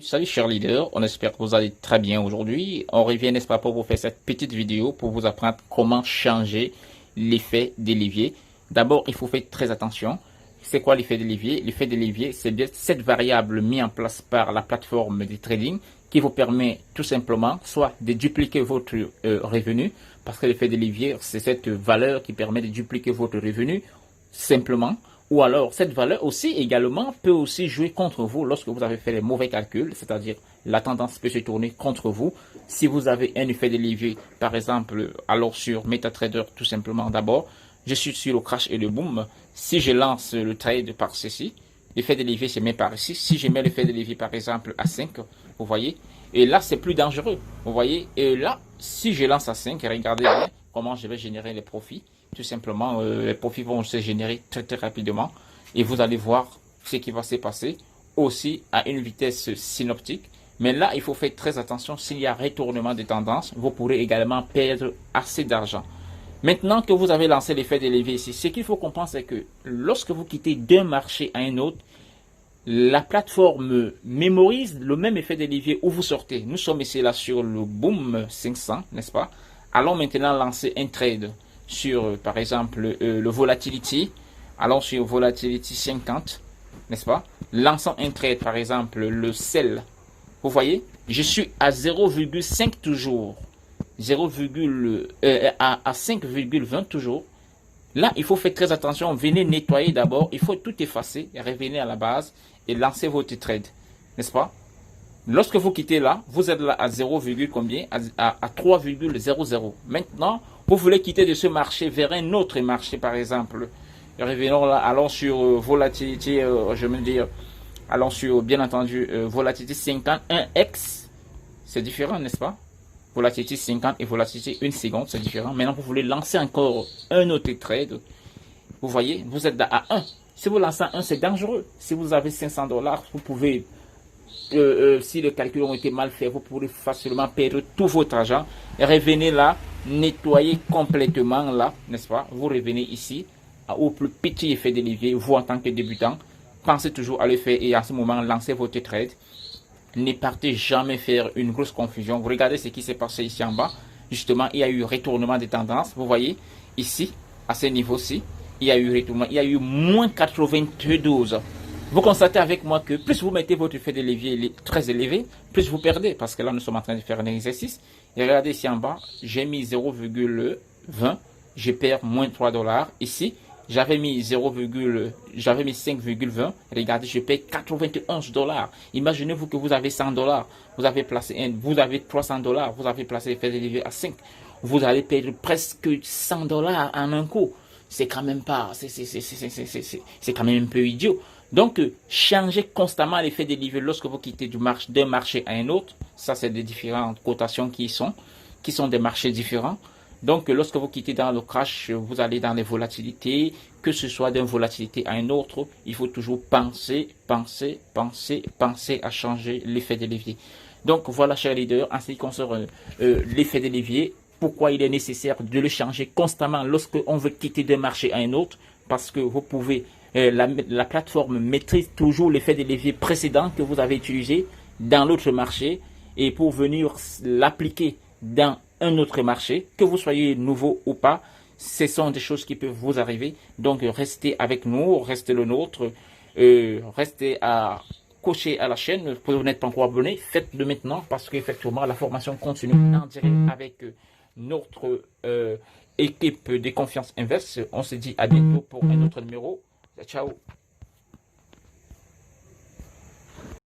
Salut chers leaders, on espère que vous allez très bien aujourd'hui. On revient, n'est-ce pas, pour vous faire cette petite vidéo pour vous apprendre comment changer l'effet des leviers. D'abord, il faut faire très attention. C'est quoi l'effet des leviers? L'effet des leviers, c'est bien cette variable mise en place par la plateforme de trading qui vous permet tout simplement soit de dupliquer votre revenu, parce que l'effet des leviers, c'est cette valeur qui permet de dupliquer votre revenu simplement. Ou alors, cette valeur aussi également peut aussi jouer contre vous lorsque vous avez fait les mauvais calculs, c'est-à-dire la tendance peut se tourner contre vous. Si vous avez un effet de levier, par exemple, alors sur MetaTrader, tout simplement, d'abord, je suis sur le crash et le boom. Si je lance le trade par ceci, l'effet de levier se met par ici. Si je mets l'effet de levier, par exemple, à 5, vous voyez, et là, c'est plus dangereux, vous voyez, et là, si je lance à 5, regardez bien comment je vais générer les profits. Tout simplement, les profits vont se générer très rapidement et vous allez voir ce qui va se passer aussi à une vitesse synoptique. Mais là, il faut faire très attention. S'il y a retournement de tendance, vous pourrez également perdre assez d'argent. Maintenant que vous avez lancé l'effet de levier ici, ce qu'il faut comprendre, c'est que lorsque vous quittez d'un marché à un autre, la plateforme mémorise le même effet de levier où vous sortez. Nous sommes ici là sur le Boom 500, n'est-ce pas? Allons maintenant lancer un trade sur, par exemple, le Volatility. Allons sur Volatility 50, n'est-ce pas? Lançons un trade, par exemple, le sell. Vous voyez, je suis à 0,5 toujours. 0, à 5,20 toujours. Là, il faut faire très attention. Venez nettoyer d'abord. Il faut tout effacer. Revenez à la base et lancer votre trade. N'est-ce pas? Lorsque vous quittez là, vous êtes là à 0, combien? À 3,00. Maintenant, vous voulez quitter de ce marché vers un autre marché, par exemple. Revenons là, allons sur volatilité, je veux dire, allons sur, bien entendu, volatilité 51X. C'est différent, n'est-ce pas? Volatilité 50 et volatilité 1 seconde, c'est différent. Maintenant, vous voulez lancer encore un autre trade. Vous voyez, vous êtes là à 1. Si vous lancez à 1, c'est dangereux. Si vous avez 500$, vous pouvez... si les calculs ont été mal faits, vous pourrez facilement perdre tout votre argent. Revenez là, nettoyez complètement là, n'est-ce pas? Vous revenez ici, au plus petit effet de levier, vous en tant que débutant, pensez toujours à le faire et à ce moment, lancez votre trade. Ne partez jamais faire une grosse confusion. Vous regardez ce qui s'est passé ici en bas. Justement, il y a eu retournement des tendances. Vous voyez, ici, à ce niveau-ci, il y a eu retournement. Il y a eu moins 92. Vous constatez avec moi que plus vous mettez votre effet de levier très élevé, plus vous perdez. Parce que là, nous sommes en train de faire un exercice. Et regardez ici en bas, j'ai mis 0,20. Je perds moins 3$. Ici, j'avais mis 5,20. Regardez, je paye 91$. Imaginez-vous que vous avez 100$. Vous avez placé vous avez 300$. Vous avez placé l'effet de levier à 5. Vous allez perdre presque 100$ en un coup. C'est quand même pas, c'est quand même un peu idiot. Donc, changez constamment l'effet de levier lorsque vous quittez d'un marché à un autre. Ça, c'est des différentes cotations qui sont des marchés différents. Donc, lorsque vous quittez dans le crash, vous allez dans les volatilités, que ce soit d'une volatilité à une autre, il faut toujours penser à changer l'effet de levier. Donc, voilà, chers leaders, en ce qui concerne l'effet de levier, pourquoi il est nécessaire de le changer constamment lorsque on veut quitter d'un marché à un autre, parce que vous pouvez, la plateforme maîtrise toujours l'effet de levier précédent que vous avez utilisé dans l'autre marché, et pour venir l'appliquer dans un autre marché, que vous soyez nouveau ou pas, ce sont des choses qui peuvent vous arriver. Donc restez avec nous, restez le nôtre, restez à cocher à la chaîne. Pour vous n'êtes pas encore abonné, faites-le maintenant parce qu'effectivement la formation continue en direct avec notre équipe de confiance inverse. On se dit à bientôt pour un autre numéro. Ciao.